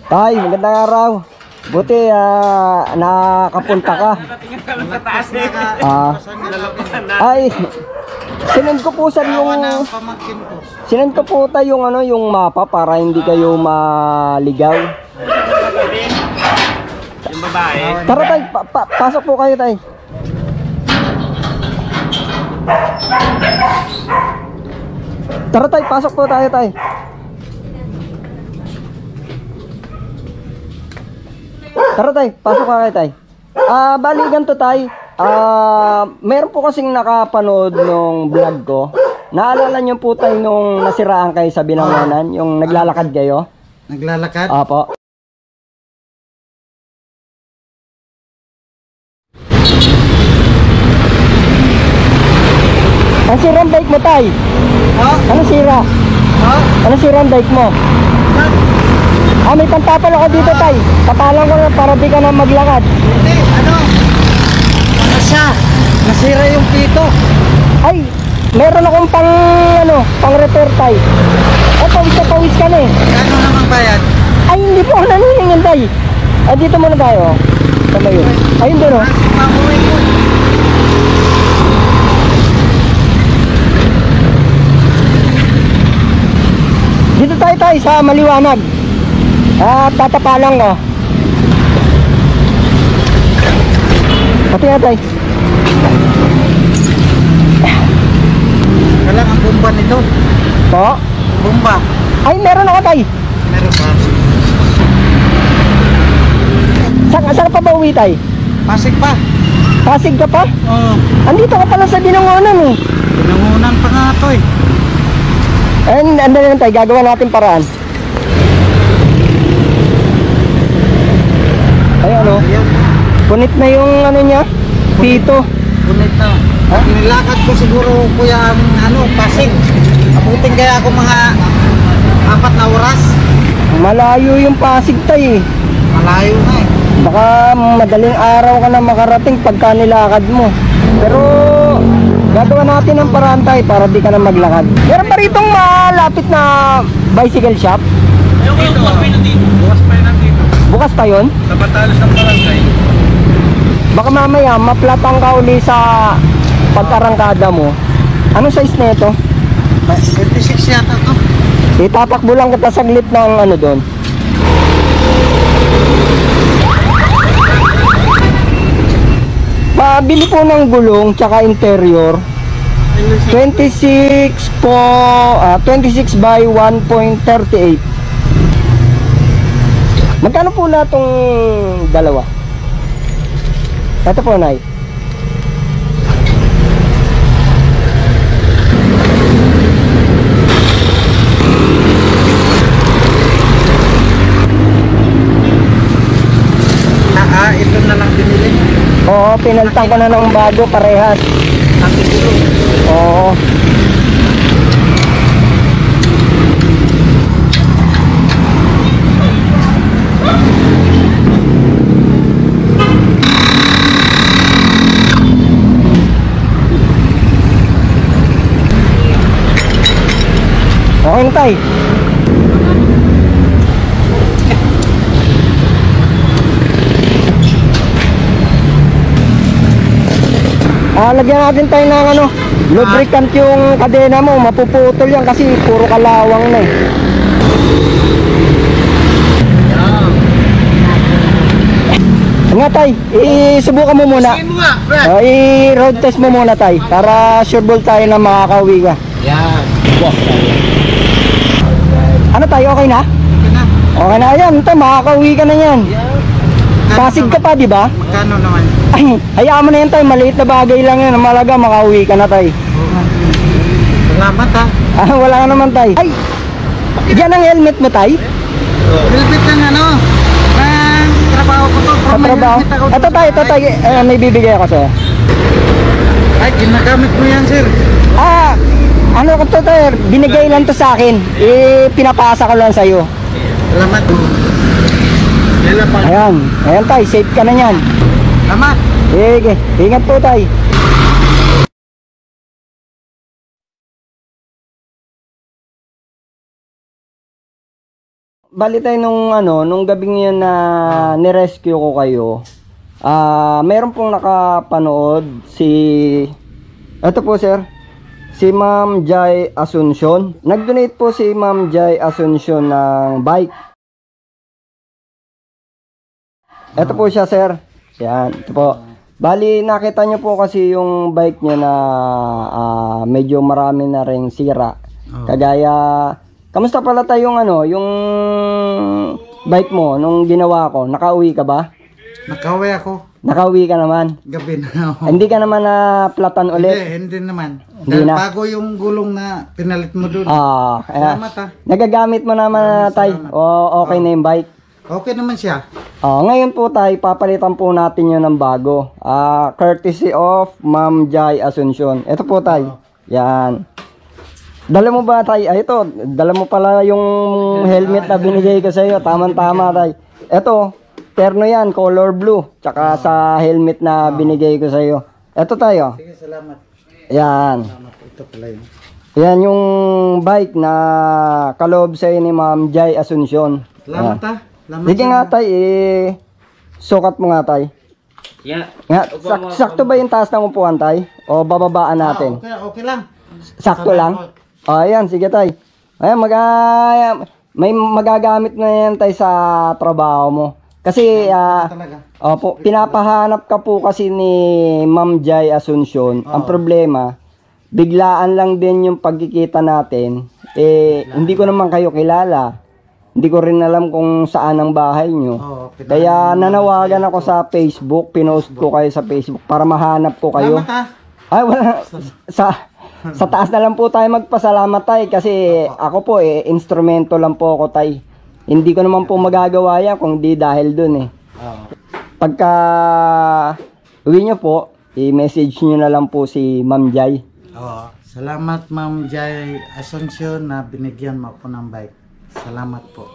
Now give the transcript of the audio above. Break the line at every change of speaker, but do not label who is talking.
Tay, magandang araw. Buti nakapunta ka. Ay, sinend ko po sa yung sinend ko po tayo yung yung mapa para hindi kayo maligaw.
Yung babae.
Tara tay, pasok po kayo tay. Tara tay, pasok po tayo tay. Tara tay, pasok ka kayo tay. Bali ganito tay. Meron po kasing nakapanood nung vlog ko. Naalala niyo po tayo nung nasiraan kayo sa Binangonan, yung naglalakad kayo?
Naglalakad?
Opo. Ang sira ang bike mo tay? Ano sira? Ano sira ang bike mo? May pantapal ako dito tay. Tapalan ko na para di ka na maglakad.
Hindi, ano siya? Nasira yung pito.
Ay, meron akong pang repair tay. Pawis na pawis ka na eh.
Ano namang bayad?
Ay, hindi po ako naniningin tay. Dito muna tayo. Tama yun. Ayun doon oh.
Mamuwi ko.
Dito tayo tay sa maliwanag. Tatapalan ko. Pati nga tay.
Kailang ang bomba nito.
Po?
Bomba.
Ay, meron ako tay.
Meron pa.
Saan pa ba uwi tay?
Pasig pa.
Pasig ka pa?
Oo.
Andito ka pala sa Binangonan eh.
Pinangunan pa nga ito eh.
Ano na tayo, gagawa natin paraan. Ay ano?
Ayun.
Punit na yung niya, pito.
Punit na. Nilakad ko siguro kuya ang Pasig. Abutin kaya ako mga 4 na oras.
Malayo yung Pasig tay eh.
Malayo na eh.
Baka madaling araw ka na makarating pagka nilakad mo. Pero gagawa natin ng paraan tayo para di ka na maglakad. Meron pa ritong malapit na bicycle shop?
Ayun kayo, bukas pa yun nandito. Bukas pa yun nandito.
Bukas pa yun?
Sa Batalos ng Barangay.
Baka mamaya maplatang ka uli sa pagkarangkada mo. Anong size na ito?
26 yata to.
Itatakbo lang kita saglit ng doon. Pabili po ng gulong tsaka interior. 26 po, 26 by 1.38. Magkano po na itong dalawa? Ito po, Nay.
Ito na lang binili.
Oo, pinalitan ko na ng bago, parehas. Oo. Okay na tay. Lagyan natin tayo ng lubricant yung kadena mo, mapuputol yan kasi puro kalawang na eh. Nga tay, isubukan mo muna. I-road test mo muna tay, para sure ball tayo na makakauwi ka.
Yan.
Ano tayo, okay na? Okay na yan, tay, makakauwi ka na yan. Pasig ka pa, di ba?
Magkano naman?
Ay, hayaan mo na yan tay, maliit na bagay lang yan, malaga makauwi ka na tay.
Salamat ha.
Wala ka naman tay. Ay, yan ang helmet mo tay?
Helmet ng ng trabaho ko to.
Sa trabaho? Ito tay, may bibigay ako sa'yo.
Ay, ginagamit mo yan sir.
Ano ko to tay, binigay lang to sa akin. Pinapasa ko lang sa'yo.
Salamat.
Ayan tay, safe ka na yan.
Salamat.
Sige, ingat po tay. bali tayo nung gabing yun na nirescue ko kayo. Meron pong nakapanood ito po sir, si Ma'am Jai Asuncion. Nag-donate po si Ma'am Jai Asuncion ng bike. Ito po siya sir. Yan, ito po. Bali, nakita nyo po kasi yung bike niya na medyo marami na ring sira. Kagaya, kamusta pala tayo yung bike mo nung ginawa ko? Nakauwi ka ba?
Nakauwi ako.
Nakauwi ka naman?
Gabi na ako.
Hindi ka naman na platan ulit?
Hindi naman.
Hindi
Dahil
na?
bago yung gulong na pinalit mo doon. Salamat
Nagagamit mo naman tay? O okay na yung bike?
Okay naman siya.
Ngayon po tay, papalitan po natin yun ng bago. Courtesy of Ma'am Jai Asuncion. Ito po tay. Yan. Dala mo ba tay? Ito. Dala mo pala yung helmet na binigay ko sa iyo. Tama-tama tay. Ito. Terno yan. Color blue. Tsaka sa helmet na binigay ko sa iyo. Ito tayo.
Sige, salamat.
Yan.
Salamat. Ito pala yun.
Yan yung bike na kaloob sa ni Ma'am Jai Asuncion.
Salamat
Yan.
Salamat.
Sige nga tay, sukat mo nga tay.
Yeah.
Nga, sakto ba yung taas ng upuan tay? O bababaan natin?
Okay lang.
Sakto lang? Ayan, sige tay. Ayan, may magagamit na yan tay sa trabaho mo. Kasi,
Talaga.
opo, pinapahanap ka po kasi ni Ma'am Jai Asuncion. Ang problema, biglaan lang din yung pagkikita natin. Hindi ko naman kayo kilala. Hindi ko rin alam kung saan ang bahay nyo. Kaya nanawagan ako sa Facebook, pinost ko kayo sa Facebook para mahanap ko kayo.
Salamat
Ay, wala. Sa taas na lang po tayo magpasalamat tay kasi ako po instrumento lang po ako tay. Hindi ko naman po magagawa yan kung di dahil dun Pagka uwi nyo po, i-message nyo na lang po si Ma'am Jai.
Salamat Ma'am Jai Asuncion na binigyan mo ako ng bike. Salamat po.